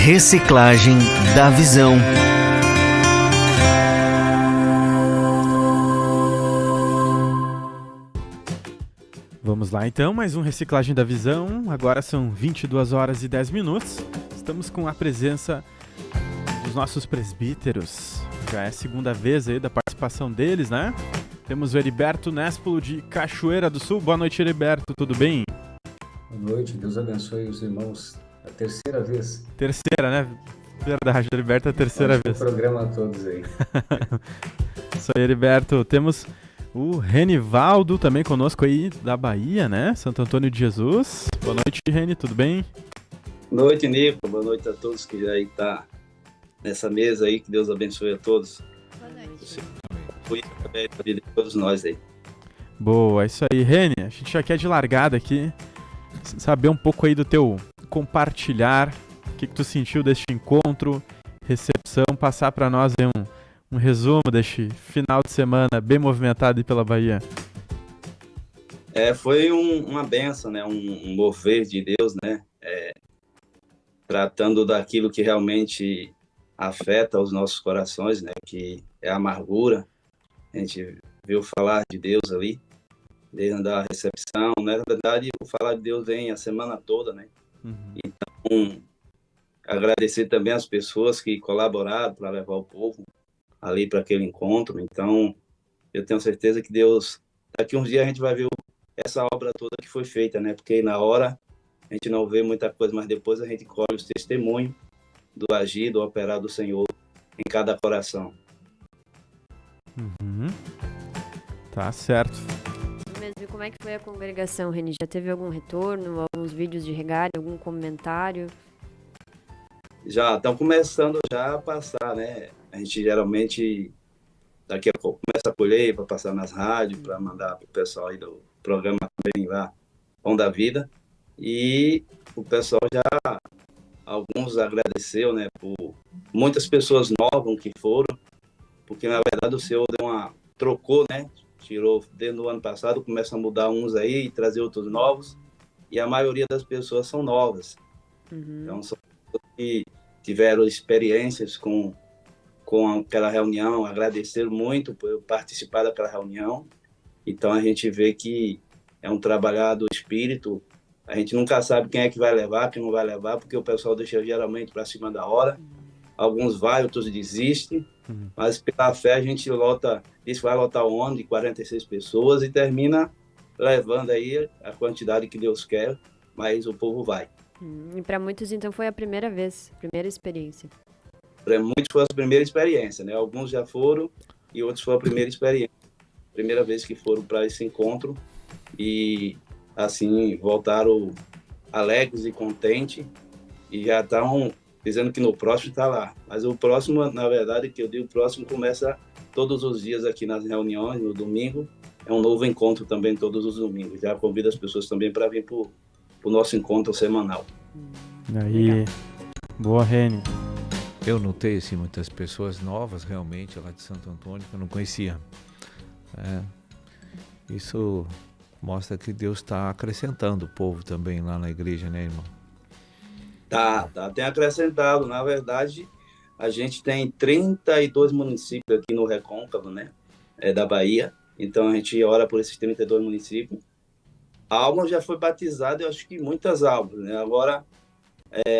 Reciclagem da Visão. Vamos lá então, mais um Reciclagem da Visão. Agora são 22 horas e 10 minutos. Estamos com a presença dos nossos presbíteros. Já é a segunda vez aí da participação deles, né? Temos o Heriberto Nespolo de Cachoeira do Sul. Boa noite, Heriberto, tudo bem? Boa noite, Deus abençoe os irmãos. A terceira vez. Terceira, né? Verdade, Heriberto, é a terceira vez. O programa a todos aí. Isso aí, Heriberto. Temos o Renivaldo também conosco aí da Bahia, né? Santo Antônio de Jesus. Boa noite, Reni, tudo bem? Boa noite, Nico. Boa noite a todos que já aí tá nessa mesa aí. Que Deus abençoe a todos. Boa noite. Fui através da vida de todos nós aí. Boa, é isso aí. Reni, a gente já quer de largada aqui saber um pouco aí do teu compartilhar, o que tu sentiu deste encontro, recepção, passar para nós aí um resumo deste final de semana bem movimentado aí pela Bahia. Foi uma bênção, né? Um mover de Deus, né? Tratando daquilo que realmente afeta os nossos corações, né? Que é a amargura. A gente viu falar de Deus ali, desde a recepção, né? Na verdade, o falar de Deus vem a semana toda, né? Uhum. Então, agradecer também as pessoas que colaboraram para levar o povo ali para aquele encontro. Então, eu tenho certeza que Deus, daqui uns dias a gente vai ver essa obra toda que foi feita, né? Porque na hora a gente não vê muita coisa, mas depois a gente colhe os testemunhos do agir, do operar do Senhor em cada coração. Uhum. Tá certo. E como é que foi a congregação, Reni? Já teve algum retorno, alguns vídeos de regálio, algum comentário? Já estão começando já a passar, né? A gente geralmente daqui a pouco começa a colher para passar nas rádios, para mandar para o pessoal aí do programa também lá, Pão da Vida. E o pessoal já, alguns agradeceu, né? Por muitas pessoas novas que foram, porque na verdade o Senhor trocou, né? Tirou desde o ano passado, começa a mudar uns aí e trazer outros novos, e a maioria das pessoas são novas. Uhum. Então são pessoas que tiveram experiências com aquela reunião, agradeceram muito por eu participar daquela reunião. Então a gente vê que é um trabalhar do Espírito. A gente nunca sabe quem é que vai levar, quem não vai levar, porque o pessoal deixa geralmente para cima da hora. Alguns vai, outros desistem, mas pela fé a gente diz que vai lotar o ônibus de 46 pessoas e termina levando aí a quantidade que Deus quer, mas o povo vai. E para muitos, então, foi a primeira vez, primeira experiência. Para muitos foi a primeira experiência, né? Alguns já foram e outros foi a primeira experiência. Primeira vez que foram para esse encontro e, assim, voltaram alegres e contentes e já estão dizendo que no próximo está lá. Mas o próximo, na verdade, que eu digo, o próximo começa todos os dias aqui nas reuniões, no domingo. É um novo encontro também todos os domingos. Já convido as pessoas também para vir para o nosso encontro semanal. Aí, legal. Boa, Reni. Eu notei assim, muitas pessoas novas realmente lá de Santo Antônio que eu não conhecia. Isso mostra que Deus está acrescentando o povo também lá na igreja, né, irmão? Tem acrescentado. Na verdade, a gente tem 32 municípios aqui no Recôncavo, né, da Bahia. Então, a gente ora por esses 32 municípios. A alma já foi batizada, eu acho que muitas almas, né? Agora,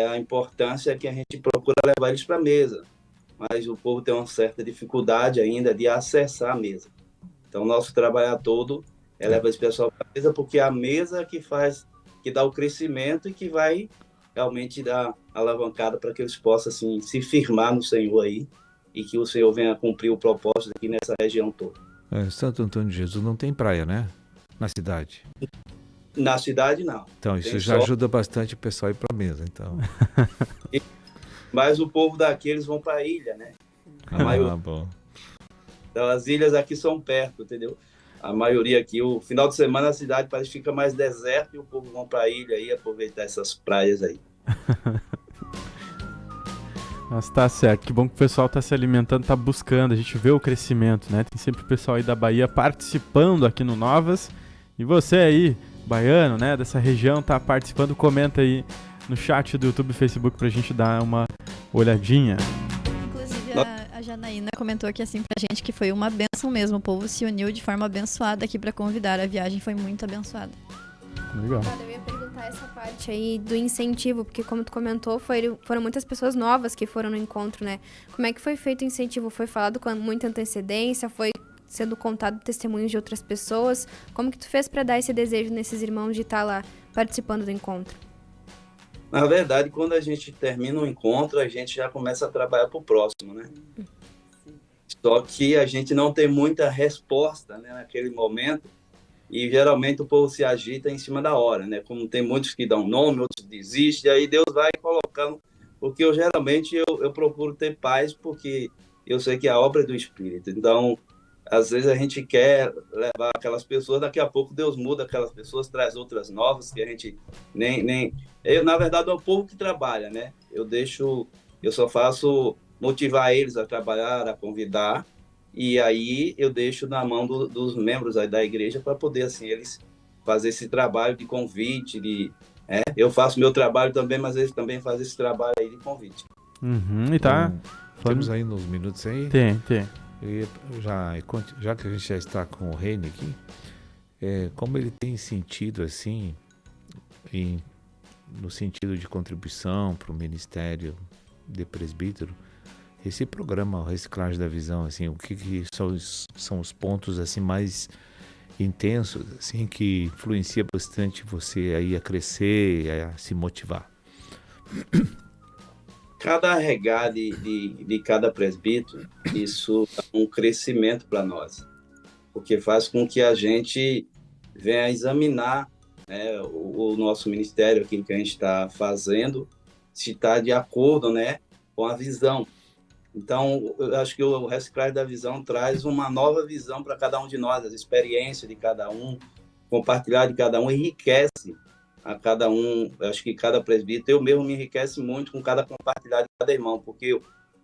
a importância é que a gente procura levar eles para a mesa. Mas o povo tem uma certa dificuldade ainda de acessar a mesa. Então, o nosso trabalho todo é levar esse pessoal para a mesa, porque é a mesa que dá o crescimento e que vai realmente dar a alavancada para que eles possam assim, se firmar no Senhor aí e que o Senhor venha cumprir o propósito aqui nessa região toda. Santo Antônio de Jesus não tem praia, né? Na cidade. Na cidade, não. Então, isso tem já só... ajuda bastante o pessoal a ir para a mesa, então. Mas o povo daqui, eles vão para a ilha, né? A maioria. Bom. Então, as ilhas aqui são perto, entendeu? A maioria aqui, o final de semana a cidade parece que fica mais deserta e o povo vão para a ilha aí aproveitar essas praias aí. Mas tá certo, que bom que o pessoal tá se alimentando, tá buscando, a gente vê o crescimento, né? Tem sempre o pessoal aí da Bahia participando aqui no Novas. E você aí, baiano, né, dessa região, tá participando, comenta aí no chat do YouTube e Facebook pra gente dar uma olhadinha. Inclusive, a Janaína comentou aqui assim pra gente que foi uma bênção mesmo. O povo se uniu de forma abençoada aqui pra convidar. A viagem foi muito abençoada. Legal. Eu ia perguntar essa parte aí do incentivo, porque como tu comentou, foram muitas pessoas novas que foram no encontro, né? Como é que foi feito o incentivo? Foi falado com muita antecedência? Foi sendo contado testemunhos de outras pessoas? Como que tu fez para dar esse desejo nesses irmãos de estar lá participando do encontro? Na verdade, quando a gente termina o encontro, a gente já começa a trabalhar para o próximo, né? Só que a gente não tem muita resposta, né, naquele momento, e geralmente o povo se agita em cima da hora, né? Como tem muitos que dão nome, outros desistem, aí Deus vai colocando, porque geralmente eu procuro ter paz, porque eu sei que a obra é do Espírito. Então, às vezes a gente quer levar aquelas pessoas, daqui a pouco Deus muda aquelas pessoas, traz outras novas, que a gente nem... na verdade, é o povo que trabalha, né? Eu só faço motivar eles a trabalhar, a convidar, e aí eu deixo na mão dos membros aí da igreja para poder, assim, eles fazer esse trabalho de convite, eu faço meu trabalho também, mas eles também fazem esse trabalho aí de convite. Uhum, e tá... Temos aí uns minutos aí? Tem. E já que a gente já está com o Reine aqui, como ele tem sentido assim, no sentido de contribuição para o ministério de presbítero, esse programa, o Reciclagem da Visão, assim, o que são os pontos assim mais intensos, assim, que influencia bastante você aí a crescer, a se motivar? Cada regar de cada presbítero, isso dá um crescimento para nós, porque faz com que a gente venha examinar, né, o nosso ministério, aquilo que a gente está fazendo, se está de acordo, né, com a visão. Então, eu acho que o Reciclagem da Visão traz uma nova visão para cada um de nós, as experiências de cada um, compartilhar de cada um, enriquece a cada um. Eu acho que cada presbítero, eu mesmo me enriquece muito com cada compartilhar de cada irmão, porque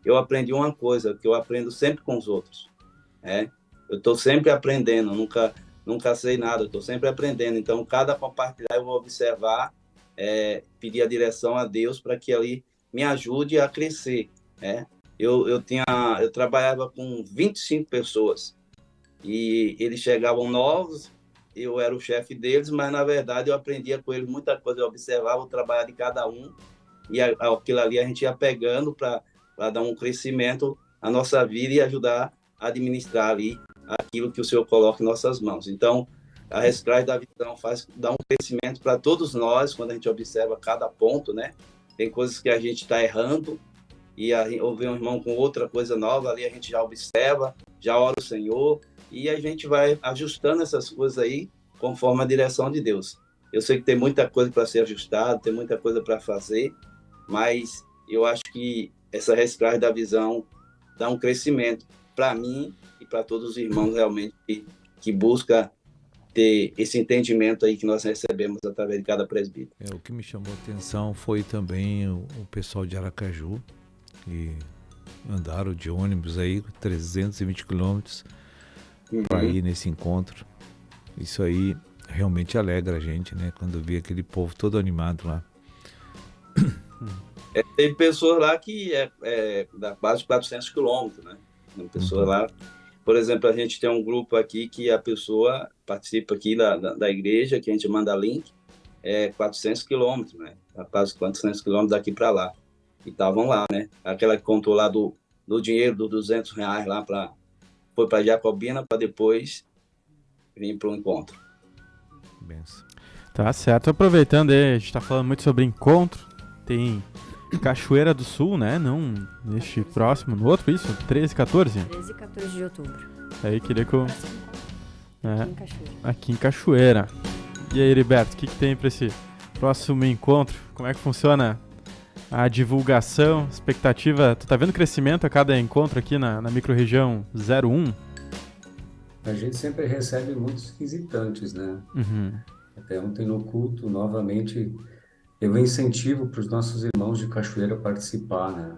eu aprendi uma coisa, que eu aprendo sempre com os outros. Eu estou sempre aprendendo, nunca sei nada, eu estou sempre aprendendo. Então, cada compartilhar eu vou observar, pedir a direção a Deus para que ele me ajude a crescer. Eu trabalhava com 25 pessoas e eles chegavam novos, eu era o chefe deles, mas na verdade eu aprendia com eles muita coisa, eu observava o trabalho de cada um e aquilo ali a gente ia pegando para dar um crescimento à nossa vida e ajudar a administrar ali aquilo que o Senhor coloca em nossas mãos. Então, a Reciclagem da Visão dá um crescimento para todos nós, quando a gente observa cada ponto, né? Tem coisas que a gente está errando, e ouvir um irmão com outra coisa nova, ali a gente já observa, já ora o Senhor, e a gente vai ajustando essas coisas aí, conforme a direção de Deus. Eu sei que tem muita coisa para ser ajustada, tem muita coisa para fazer, mas eu acho que essa Reciclagem da Visão dá um crescimento para mim e para todos os irmãos realmente que busca ter esse entendimento aí que nós recebemos através de cada presbítero. O que me chamou a atenção foi também o pessoal de Aracaju, que andaram de ônibus aí 320 quilômetros para ir nesse encontro. Isso aí realmente alegra a gente, né? Quando vê aquele povo todo animado lá. Tem pessoas lá que da base de 400 quilômetros, né? Tem pessoas lá, por exemplo, a gente tem um grupo aqui que a pessoa participa aqui da igreja, que a gente manda link, 400 quilômetros, né? Quase 400 quilômetros daqui para lá. E estavam lá, né? Aquela que contou lá do dinheiro dos R$200 lá, foi para Jacobina, para depois vir para o encontro. Benção. Tá certo. Aproveitando aí, a gente tá falando muito sobre encontro. Tem Cachoeira do Sul, né? Não neste próximo, no outro, isso? 13 e 14? 13 e 14 de outubro. Aí queria que eu... Aqui em Cachoeira. Aqui em Cachoeira. E aí, Heriberto, o que tem para esse próximo encontro? Como é que funciona a divulgação, expectativa? Tu tá vendo crescimento a cada encontro aqui na microrregião 01? A gente sempre recebe muitos visitantes, né? Uhum. Até ontem no culto, novamente, eu incentivo para os nossos irmãos de Cachoeira participar, né?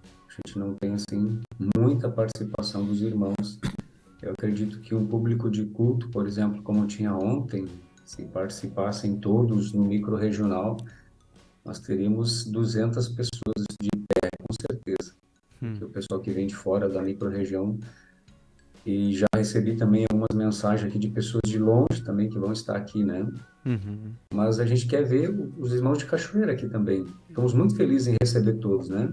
A gente não tem, assim, muita participação dos irmãos. Eu acredito que um público de culto, por exemplo, como tinha ontem, se participassem todos no microrregional, nós teríamos 200 pessoas de pé, com certeza. Que o pessoal que vem de fora da microrregião, e já recebi também algumas mensagens aqui de pessoas de longe também que vão estar aqui, né? Mas a gente quer ver os irmãos de Cachoeira aqui também. Estamos muito felizes em receber todos, né?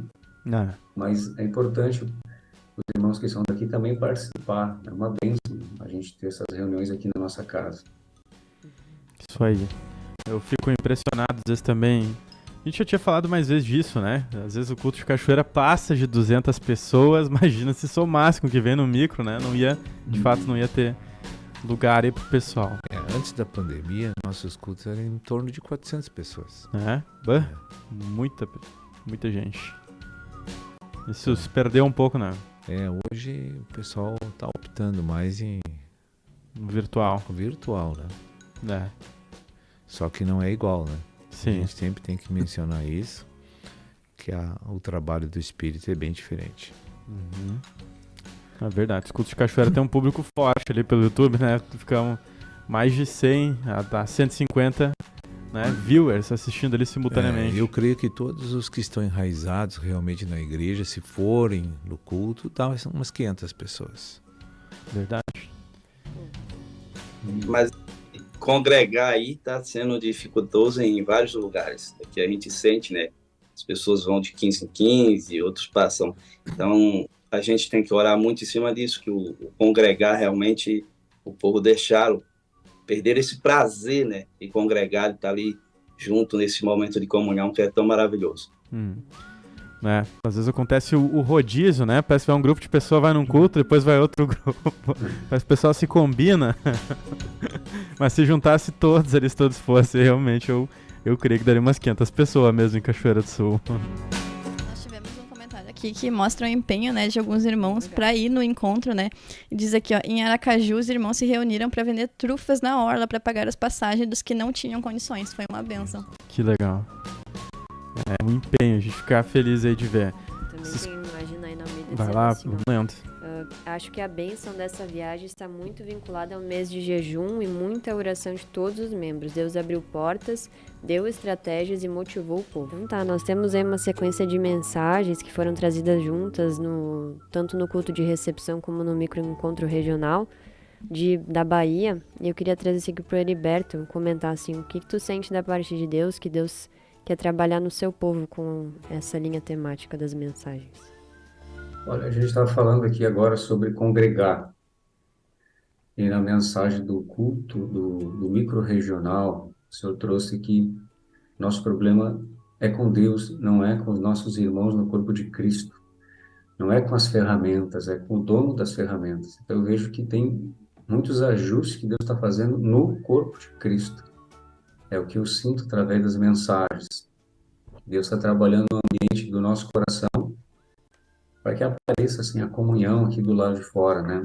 Mas é importante os irmãos que são daqui também participar. É uma bênção a gente ter essas reuniões aqui na nossa casa. Isso aí. Eu fico impressionado, às vezes também. A gente já tinha falado mais vezes disso, né? Às vezes o culto de Cachoeira passa de 200 pessoas. Imagina se somasse com o que vem no micro, né? Não ia, de fato, não ia ter lugar aí pro pessoal. Antes da pandemia, nossos cultos eram em torno de 400 pessoas. Muita gente. Isso se perdeu um pouco, né? Hoje o pessoal tá optando mais em virtual, né? Só que não é igual, né? Sim. A gente sempre tem que mencionar isso, que o trabalho do Espírito é bem diferente. É verdade. Os cultos de Cachoeira tem um público forte ali pelo YouTube, né? Ficam mais de 100 a 150, né, viewers assistindo ali simultaneamente. Eu creio que todos os que estão enraizados realmente na igreja, se forem no culto, dá umas 500 pessoas. Verdade. Mas congregar aí está sendo dificultoso em vários lugares. Aqui a gente sente, né? As pessoas vão de 15 em 15, outros passam. Então, a gente tem que orar muito em cima disso, que o congregar realmente, o povo deixá-lo, perder esse prazer, né? De congregar e estar ali junto nesse momento de comunhão que é tão maravilhoso. Às vezes acontece o rodízio, né? Parece que vai um grupo de pessoas, vai num culto, depois vai outro grupo. Parece que o pessoal se combina. Mas se juntasse todos, eles todos fossem, realmente eu creio que daria umas 500 pessoas mesmo em Cachoeira do Sul. Nós tivemos um comentário aqui que mostra o empenho, né, de alguns irmãos para ir no encontro, né? E diz aqui, ó, em Aracaju os irmãos se reuniram para vender trufas na orla para pagar as passagens dos que não tinham condições. Foi uma bênção. Que legal. É um empenho, a gente ficar feliz aí de ver. Também tem uma imagem aí na mídia. Vai lá, assim, lendo. Acho que a bênção dessa viagem está muito vinculada ao mês de jejum e muita oração de todos os membros. Deus abriu portas, deu estratégias e motivou o povo. Então tá, nós temos aí uma sequência de mensagens que foram trazidas juntas, tanto no culto de recepção como no microencontro regional da Bahia. E eu queria trazer isso aqui pro Heriberto, comentar assim, o que tu sente da parte de Deus, que Deus quer trabalhar no seu povo com essa linha temática das mensagens. Olha, a gente está falando aqui agora sobre congregar. E na mensagem do culto, do micro-regional, o Senhor trouxe que nosso problema é com Deus, não é com os nossos irmãos no corpo de Cristo. Não é com as ferramentas, é com o dono das ferramentas. Então eu vejo que tem muitos ajustes que Deus está fazendo no corpo de Cristo. É o que eu sinto através das mensagens. Deus está trabalhando no ambiente do nosso coração para que apareça assim a comunhão aqui do lado de fora, né?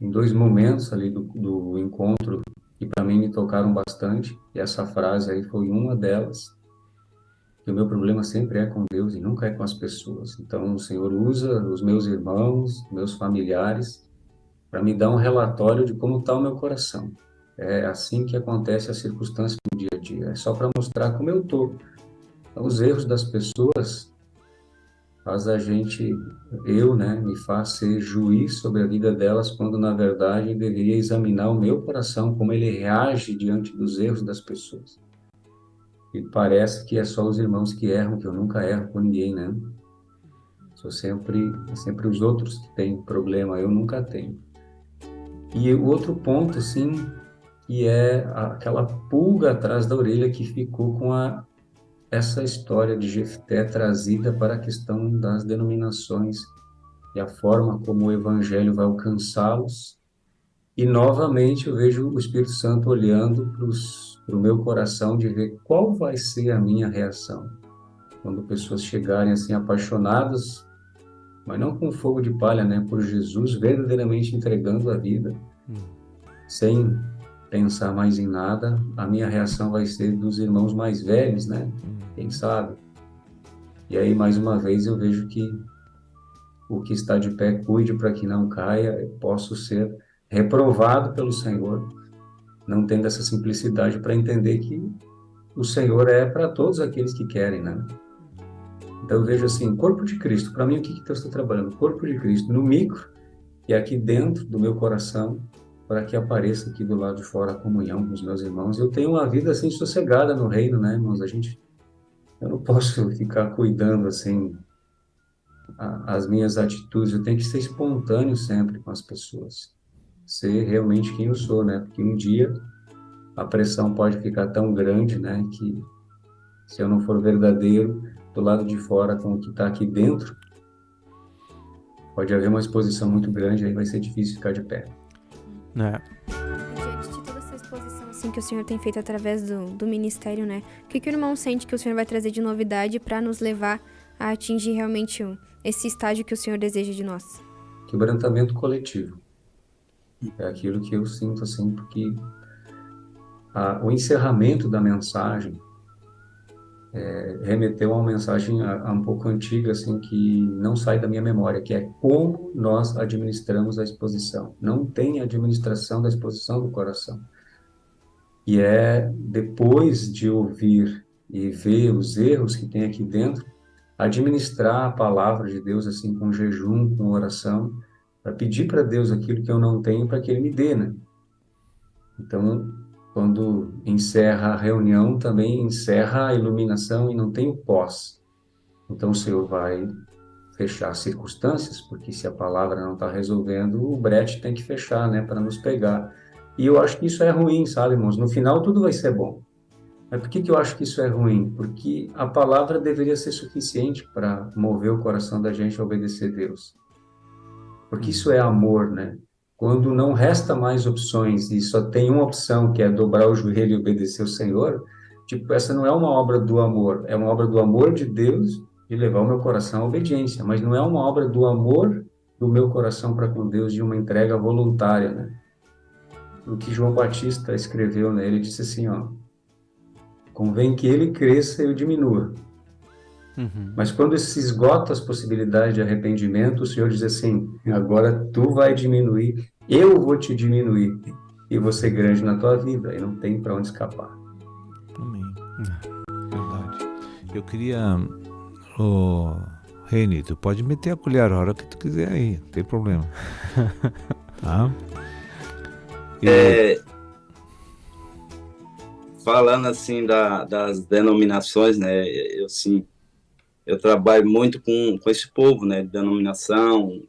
Em 2 momentos ali do encontro, que para mim me tocaram bastante, e essa frase aí foi uma delas, que o meu problema sempre é com Deus e nunca é com as pessoas. Então o Senhor usa os meus irmãos, meus familiares, para me dar um relatório de como está o meu coração. É assim que acontece as circunstâncias do dia a dia. É só para mostrar como eu estou. Então, os erros das pessoas faz a gente, me faz ser juiz sobre a vida delas, quando na verdade eu deveria examinar o meu coração, como ele reage diante dos erros das pessoas. E parece que é só os irmãos que erram, que eu nunca erro com ninguém, né? Sou sempre os outros que têm problema, eu nunca tenho. E o outro ponto, assim, que é aquela pulga atrás da orelha que ficou com essa história de Jefté trazida para a questão das denominações e a forma como o evangelho vai alcançá-los. E novamente eu vejo o Espírito Santo olhando para o meu coração de ver qual vai ser a minha reação quando pessoas chegarem assim apaixonadas, mas não com fogo de palha, né, por Jesus, verdadeiramente entregando a vida, sem pensar mais em nada. A minha reação vai ser dos irmãos mais velhos, né? Quem sabe? E aí, mais uma vez, eu vejo que o que está de pé, cuide para que não caia. Eu posso ser reprovado pelo Senhor, não tendo essa simplicidade para entender que o Senhor é para todos aqueles que querem, né? Então eu vejo assim, corpo de Cristo, para mim o que Deus está trabalhando? Corpo de Cristo no micro e aqui dentro do meu coração, para que apareça aqui do lado de fora a comunhão com os meus irmãos. Eu tenho uma vida assim sossegada no reino, né, irmãos? Eu não posso ficar cuidando assim as minhas atitudes, eu tenho que ser espontâneo sempre com as pessoas, ser realmente quem eu sou, né? Porque um dia a pressão pode ficar tão grande, né, que se eu não for verdadeiro do lado de fora com o que está aqui dentro, pode haver uma exposição muito grande, aí vai ser difícil ficar de pé. Diante de toda essa exposição assim, que o Senhor tem feito através do ministério, né? O que o irmão sente que o Senhor vai trazer de novidade para nos levar a atingir realmente esse estágio que o Senhor deseja de nós? Quebrantamento coletivo. É aquilo que eu sinto, assim, porque o encerramento da mensagem remeteu a uma mensagem um pouco antiga, assim, que não sai da minha memória, que é como nós administramos a exposição. Não tem administração da exposição do coração. E depois de ouvir e ver os erros que tem aqui dentro, administrar a palavra de Deus, assim, com jejum, com oração, para pedir para Deus aquilo que eu não tenho, para que Ele me dê, né? Então, quando encerra a reunião, também encerra a iluminação e não tem o pós. Então, o Senhor vai fechar as circunstâncias, porque se a palavra não está resolvendo, o brete tem que fechar, né, para nos pegar. E eu acho que isso é ruim, sabe, irmãos? No final, tudo vai ser bom. Mas por que eu acho que isso é ruim? Porque a palavra deveria ser suficiente para mover o coração da gente a obedecer a Deus. Porque isso é amor, né? Quando não resta mais opções e só tem uma opção, que é dobrar o joelho e obedecer o Senhor, tipo, essa não é uma obra do amor, é uma obra do amor de Deus de levar o meu coração à obediência, mas não é uma obra do amor do meu coração para com Deus de uma entrega voluntária, né? O que João Batista escreveu, né? Ele disse assim, ó, convém que ele cresça e eu diminua. Mas quando se esgota as possibilidades de arrependimento, o Senhor diz assim, agora tu vai diminuir, eu vou te diminuir, e vou ser grande na tua vida, e não tem para onde escapar. Amém. Verdade. Eu queria... Reini, tu pode meter a colher a hora que tu quiser aí, não tem problema. Tá? Falando assim das denominações, né, eu trabalho muito com esse povo, né, de denominação,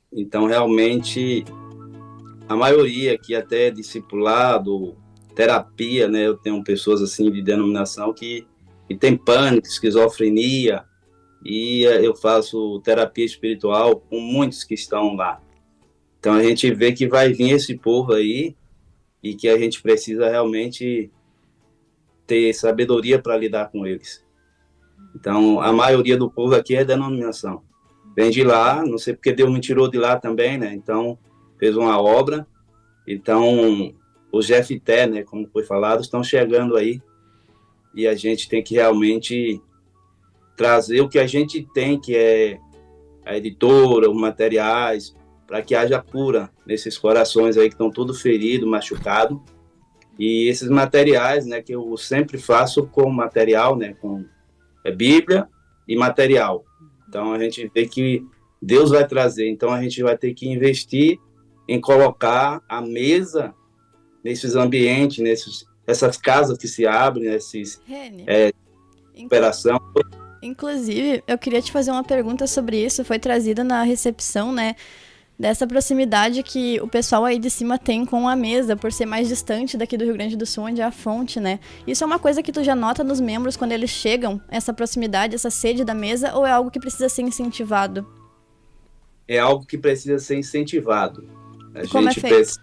então realmente a maioria que até é discipulado, terapia, né, eu tenho pessoas assim de denominação que tem pânico, esquizofrenia, e eu faço terapia espiritual com muitos que estão lá. Então a gente vê que vai vir esse povo aí e que a gente precisa realmente ter sabedoria para lidar com eles. Então, a maioria do povo aqui é denominação. Vem de lá, não sei porque Deus me tirou de lá também, né? Então, fez uma obra. Então, os GFT, né, como foi falado, estão chegando aí. E a gente tem que realmente trazer o que a gente tem, que é a editora, os materiais, para que haja cura nesses corações aí que estão tudo ferido, machucado. E esses materiais, né, que eu sempre faço com material, né, com Bíblia e material. Então a gente vê que Deus vai trazer, então a gente vai ter que investir em colocar a mesa nesses ambientes, essas casas que se abrem, operação. Inclusive, eu queria te fazer uma pergunta sobre isso, foi trazida na recepção, né, dessa proximidade que o pessoal aí de cima tem com a mesa, por ser mais distante daqui do Rio Grande do Sul, onde é a fonte, né? Isso é uma coisa que tu já nota nos membros quando eles chegam, essa proximidade, essa sede da mesa, ou é algo que precisa ser incentivado? É algo que precisa ser incentivado. Como é feito?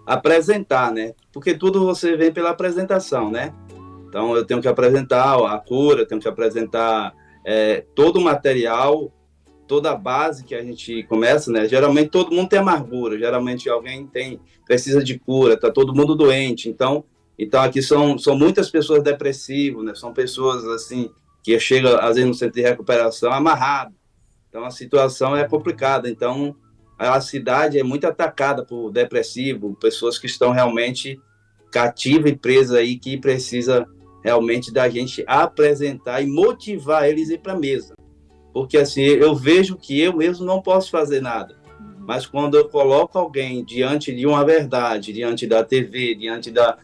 Apresentar, né? Porque tudo você vem pela apresentação, né? Então eu tenho que apresentar a cura, eu tenho que apresentar todo o material, toda a base que a gente começa, né? Geralmente todo mundo tem amargura, geralmente alguém precisa de cura, tá todo mundo doente, então aqui são muitas pessoas depressivas, né? São pessoas assim que chegam às vezes no centro de recuperação amarrado, então a situação é complicada, então a cidade é muito atacada por depressivo, pessoas que estão realmente cativa e presa aí que precisa realmente da gente apresentar e motivar eles a ir para a mesa. Porque assim, eu vejo que eu mesmo não posso fazer nada. Mas quando eu coloco alguém diante de uma verdade, diante da TV, diante da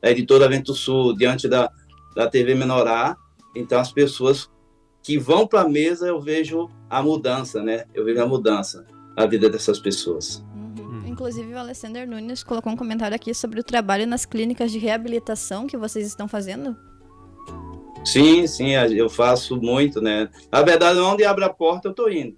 editora Vento Sul, diante da TV Menorá, então as pessoas que vão para a mesa, eu vejo a mudança, né? Eu vejo a mudança na vida dessas pessoas. Inclusive, o Alessandro Nunes colocou um comentário aqui sobre o trabalho nas clínicas de reabilitação que vocês estão fazendo. Sim, eu faço muito, né? Na verdade, onde abre a porta, eu estou indo.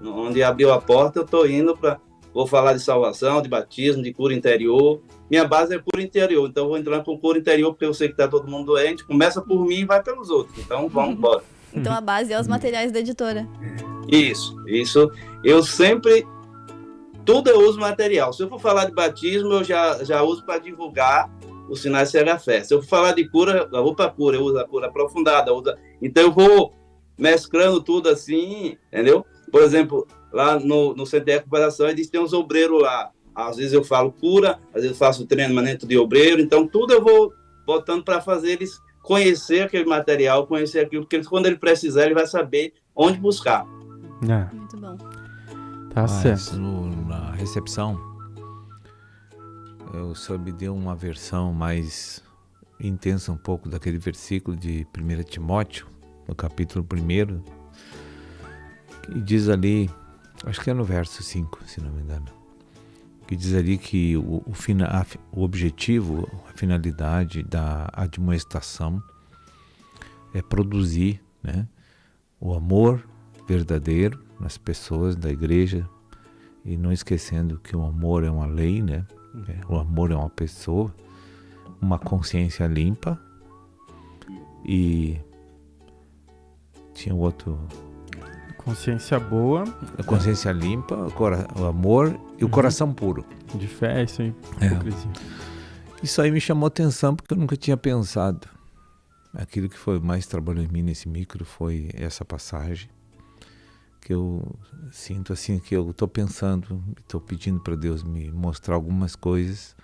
Onde abriu a porta, eu estou indo para... Vou falar de salvação, de batismo, de cura interior. Minha base é cura interior, então eu vou entrar com cura interior, porque eu sei que está todo mundo doente. Começa por mim e vai pelos outros. Então, vamos embora. Então, a base é os materiais da editora. Isso. Eu sempre... Tudo eu uso material. Se eu for falar de batismo, eu já uso para divulgar os sinais de CHFé. Se eu for falar de cura, eu vou para cura. Eu uso a cura aprofundada. Então, eu vou mesclando tudo assim, entendeu? Por exemplo, lá no Centro de Recuperação, eles têm uns obreiros lá. Às vezes eu falo cura, às vezes eu faço treinamento de obreiro. Então, tudo eu vou botando para fazer eles conhecer aquele material, conhecer aquilo, porque quando ele precisar, ele vai saber onde buscar. Muito bom. Tá certo. Na recepção, o senhor me deu uma versão mais intensa um pouco daquele versículo de 1 Timóteo, no capítulo 1, que diz ali, acho que é no verso 5, se não me engano, que diz ali que o objetivo, a finalidade da admoestação é produzir, né, o amor verdadeiro nas pessoas da igreja, e não esquecendo que o amor é uma lei, né? O amor é uma pessoa, uma consciência limpa, e tinha outro... Consciência boa. A consciência limpa, o amor e o coração puro. De fé, isso aí. Hipocrisia. Isso aí me chamou atenção porque eu nunca tinha pensado. Aquilo que foi mais trabalhou em mim nesse micro foi essa passagem, que eu sinto assim, que eu estou pensando, estou pedindo para Deus me mostrar algumas coisas,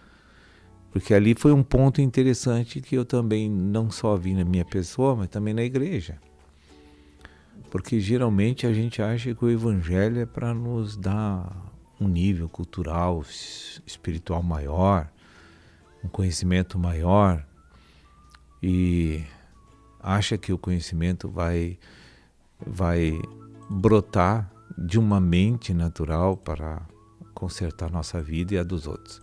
porque ali foi um ponto interessante que eu também não só vi na minha pessoa, mas também na igreja. Porque geralmente a gente acha que o evangelho é para nos dar um nível cultural, espiritual maior, um conhecimento maior, e acha que o conhecimento vai brotar de uma mente natural para consertar nossa vida e a dos outros.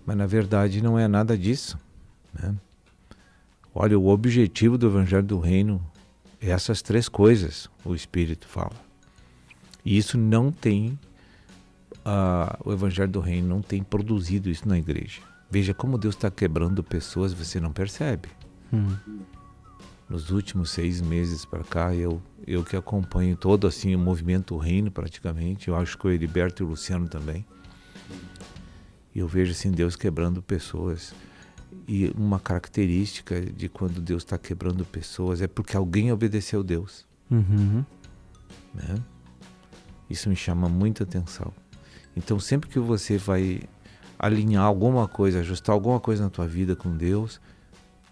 Mas na verdade não é nada disso, né? Olha, o objetivo do Evangelho do Reino é essas três coisas, o Espírito fala. E isso não tem, o Evangelho do Reino não tem produzido isso na igreja. Veja como Deus está quebrando pessoas, você não percebe. Nos últimos 6 meses para cá, eu que acompanho todo assim, o movimento Reino praticamente, eu acho que o Heriberto e o Luciano também, e eu vejo assim, Deus quebrando pessoas. E uma característica de quando Deus está quebrando pessoas é porque alguém obedeceu a Deus. Né? Isso me chama muita atenção. Então sempre que você vai alinhar alguma coisa, ajustar alguma coisa na tua vida com Deus,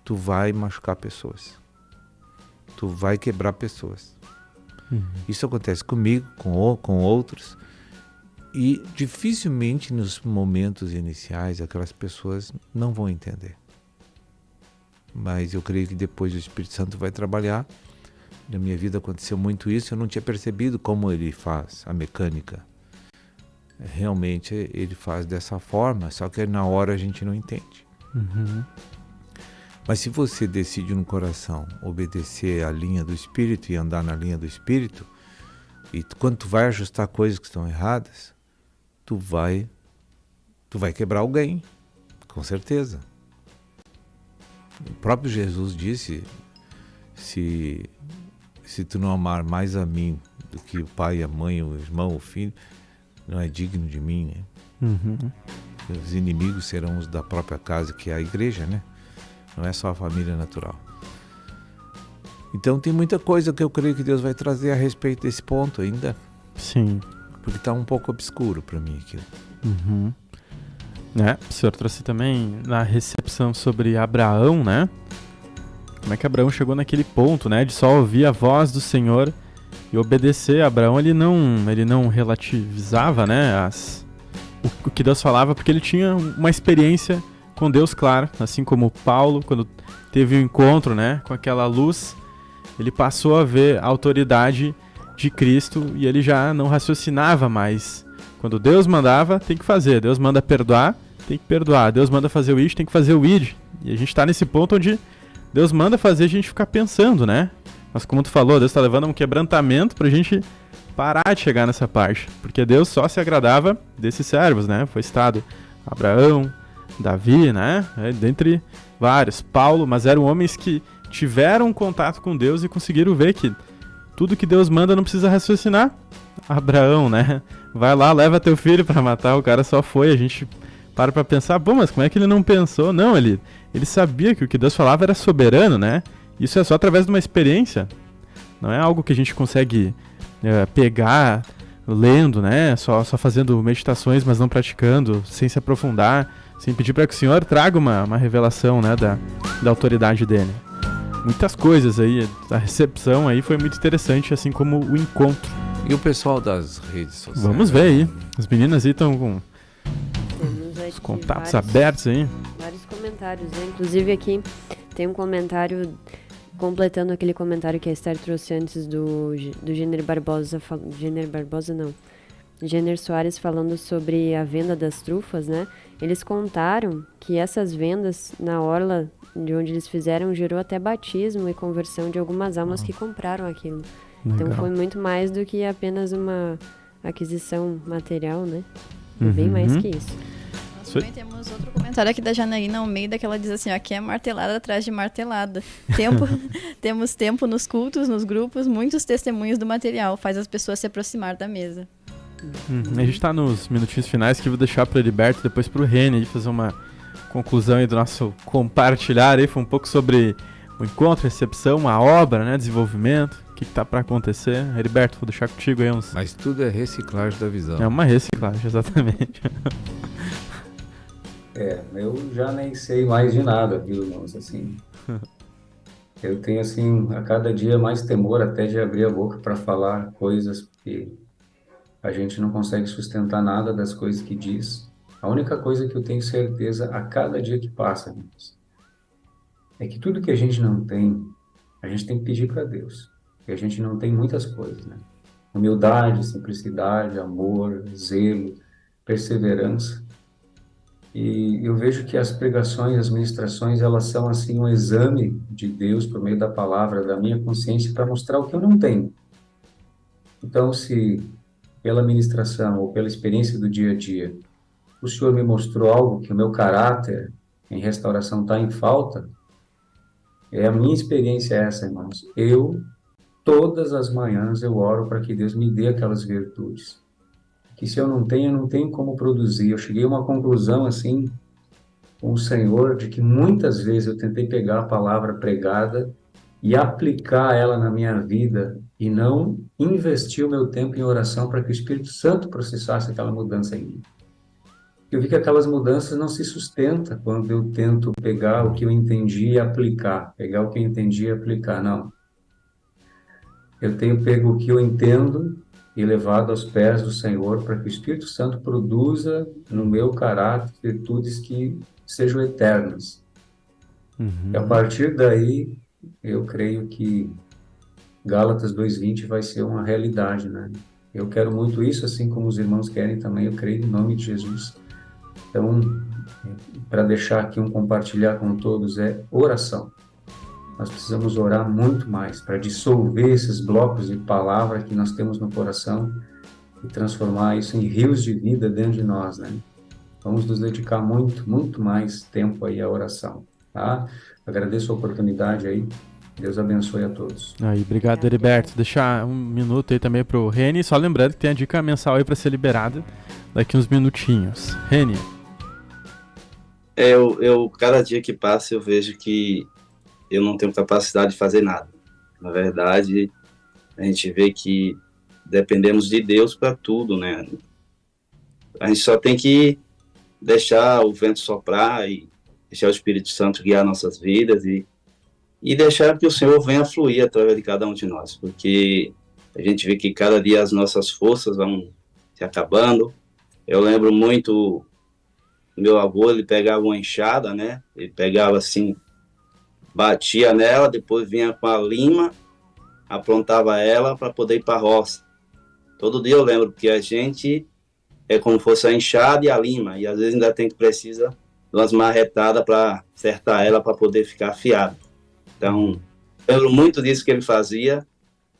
tu vai machucar pessoas. Tu vai quebrar pessoas. Isso acontece comigo, com outros, e dificilmente nos momentos iniciais aquelas pessoas não vão entender. Mas eu creio que depois o Espírito Santo vai trabalhar. Na minha vida aconteceu muito isso, eu não tinha percebido como ele faz a mecânica. Realmente ele faz dessa forma, só que na hora a gente não entende. Mas se você decide no coração obedecer à linha do Espírito e andar na linha do Espírito, e quando tu vai ajustar coisas que estão erradas, tu vai quebrar alguém, com certeza. O próprio Jesus disse, se tu não amar mais a mim do que o pai, a mãe, o irmão, o filho, não é digno de mim, né? Os inimigos serão os da própria casa, que é a igreja, né? Não é só a família natural. Então tem muita coisa que eu creio que Deus vai trazer a respeito desse ponto ainda. Sim. Porque está um pouco obscuro para mim aquilo. O senhor trouxe também na recepção sobre Abraão, né? Como é que Abraão chegou naquele ponto, né? De só ouvir a voz do Senhor e obedecer. Abraão, ele não relativizava, né? O que Deus falava, porque ele tinha uma experiência com Deus, claro. Assim como Paulo, quando teve o encontro, né? Com aquela luz, ele passou a ver a autoridade de Cristo e ele já não raciocinava mais. Quando Deus mandava, tem que fazer. Deus manda perdoar, tem que perdoar. Deus manda fazer o id, tem que fazer o id. E a gente tá nesse ponto onde Deus manda fazer a gente ficar pensando, né? Mas como tu falou, Deus tá levando um quebrantamento pra gente parar de chegar nessa parte. Porque Deus só se agradava desses servos, né? Foi citado Abraão, Davi, né? Dentre vários. Paulo, mas eram homens que tiveram contato com Deus e conseguiram ver que tudo que Deus manda não precisa raciocinar. Abraão, né? Vai lá, leva teu filho pra matar. O cara só foi. A gente para pra pensar, bom, mas como é que ele não pensou? Não, ele sabia que o que Deus falava era soberano, né? Isso é só através de uma experiência. Não é algo que a gente consegue pegar lendo, né? Só fazendo meditações, mas não praticando, sem se aprofundar, sem pedir para que o Senhor traga uma revelação, né, da autoridade dele. Muitas coisas aí, a recepção aí foi muito interessante, assim como o encontro. E o pessoal das redes sociais? Vamos ver aí. As meninas aí estão com os contatos abertos aí. Vários comentários, né? Inclusive aqui tem um comentário completando aquele comentário que a Esther trouxe antes do Jenner Barbosa. Jenner Soares falando sobre a venda das trufas, né? Eles contaram que essas vendas na orla de onde eles fizeram gerou até batismo e conversão de algumas almas que compraram aquilo. Legal. Então foi muito mais do que apenas uma aquisição material, né? Bem mais que isso. Nós também temos outro comentário aqui da Janaína Almeida, que ela diz assim, ó, aqui é martelada atrás de martelada. Temos tempo nos cultos, nos grupos, muitos testemunhos do material, faz as pessoas se aproximar da mesa. A gente tá nos minutinhos finais que eu vou deixar para Heriberto, depois pro Reni fazer uma conclusão aí do nosso compartilhar aí, foi um pouco sobre o encontro, recepção, a obra, né, desenvolvimento, o que tá para acontecer. Heriberto, vou deixar contigo aí uns... Mas tudo é reciclagem da visão. É uma reciclagem, exatamente. Eu já nem sei mais de nada, viu, irmãos, assim. Eu tenho, assim, a cada dia mais temor até de abrir a boca para falar coisas, porque a gente não consegue sustentar nada das coisas que diz. A única coisa que eu tenho certeza a cada dia que passa, irmãos, é que tudo que a gente não tem, a gente tem que pedir para Deus. E a gente não tem muitas coisas, né? Humildade, simplicidade, amor, zelo, perseverança. E eu vejo que as pregações, as ministrações, elas são assim um exame de Deus por meio da palavra, da minha consciência, para mostrar o que eu não tenho. Então, se pela ministração ou pela experiência do dia a dia, o Senhor me mostrou algo que o meu caráter em restauração está em falta, a minha experiência é essa, irmãos. Todas as manhãs, eu oro para que Deus me dê aquelas virtudes. Que se eu não tenho como produzir. Eu cheguei a uma conclusão, assim, com o Senhor, de que muitas vezes eu tentei pegar a palavra pregada e aplicar ela na minha vida e não investir o meu tempo em oração para que o Espírito Santo processasse aquela mudança em mim. Eu vi que aquelas mudanças não se sustentam quando eu tento pegar o que eu entendi e aplicar. Pegar o que eu entendi e aplicar, não. Eu tenho pego o que eu entendo e levado aos pés do Senhor para que o Espírito Santo produza no meu caráter virtudes que sejam eternas. E a partir daí, eu creio que Gálatas 2:20 vai ser uma realidade, né? Eu quero muito isso, assim como os irmãos querem também, eu creio em nome de Jesus. Então, para deixar aqui compartilhar com todos, é oração. Nós precisamos orar muito mais para dissolver esses blocos de palavra que nós temos no coração e transformar isso em rios de vida dentro de nós, né? Vamos nos dedicar muito, muito mais tempo aí à oração, tá? Agradeço a oportunidade aí. Deus abençoe a todos. Aí, obrigado, Heriberto. Deixar um minuto aí também pro Reni, só lembrando que tem a dica mensal aí para ser liberada daqui uns minutinhos. Reni. Cada dia que passa eu vejo que eu não tenho capacidade de fazer nada. Na verdade, a gente vê que dependemos de Deus para tudo, né? A gente só tem que deixar o vento soprar e deixar o Espírito Santo guiar nossas vidas e deixar que o Senhor venha fluir através de cada um de nós, porque a gente vê que cada dia as nossas forças vão se acabando. Eu lembro muito, meu avô, ele pegava uma enxada, né? Ele pegava assim, batia nela, depois vinha com a lima, aprontava ela para poder ir para a roça. Todo dia eu lembro que a gente é como fosse a enxada e a lima, e às vezes ainda precisa de umas marretadas para acertar ela para poder ficar afiada. Então, eu lembro muito disso que ele fazia,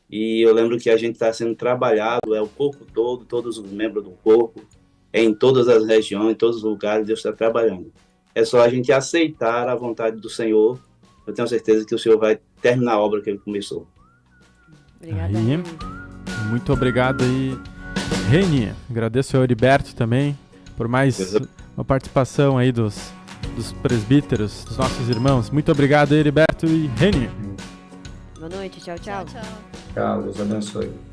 e eu lembro que a gente está sendo trabalhado, o corpo todo, todos os membros do corpo, em todas as regiões, em todos os lugares, Deus está trabalhando. É só a gente aceitar a vontade do Senhor. Eu tenho certeza que o Senhor vai terminar a obra que Ele começou. Obrigada, Aí. Reni. Muito obrigado aí, Reni. Agradeço ao Heriberto também por mais uma participação aí dos presbíteros, dos nossos irmãos. Muito obrigado, Heriberto e Reni. Boa noite, tchau, tchau. Tchau, tchau. Tchau, Deus abençoe.